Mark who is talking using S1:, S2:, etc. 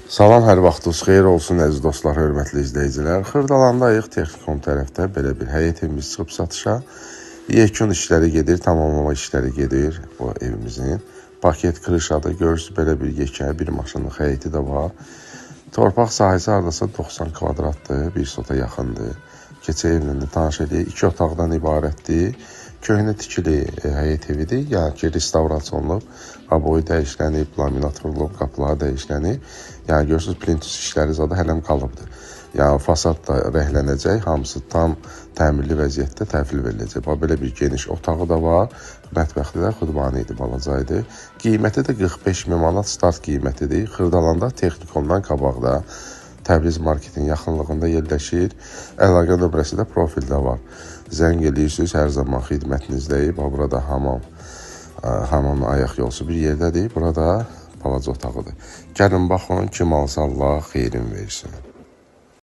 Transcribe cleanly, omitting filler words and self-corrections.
S1: Salam, hər vaxtınız xeyir olsun, əziz dostlar, hörmətli izləyicilər. Xırdalandayıq, Texnikom tərəfdə belə bir həyət evimiz çıxıb satışa. Yekun işləri gedir, tamamlama işləri gedir bu evimizin. Paket krışadır, görürsünüz belə bir yekə, bir maşınlıq həyəti də var. Torpaq sahəsi hardasa 90 kvadratdır, bir sota yaxındır. Keçə evlə də tanış edək, 2 otaqdan ibarətdir. Köhnə tikili həyət evidir, yəni ki, restaurasyonluq, aboyu dəyişlənib, laminat vurulub, qapıları dəyişlənib. Yəni görürsünüz, plintus işləri zadı hələm qalıbdır. Yəni fasad da rəhlənəcək, hamısı tam təmirli vəziyyətdə təhvil veriləcək. Belə bir geniş otağı da var, mətbəxli də xudmani idi, balacaydı. Qiyməti də 45 min manat start qiymətidir. Xırdalanda Texnikomdan qabaqda. Təbriz marketin yaxınlığında yerləşir. Əlaqə nömrəsi də profildə var. Zəng eləyirsiniz, hər zaman xidmətinizdəyik. Burada hamam ayaq yolusu bir yerdədir. Burada balaca otağıdır. Gəlin baxın, kim alsa Allah xeyrin versin.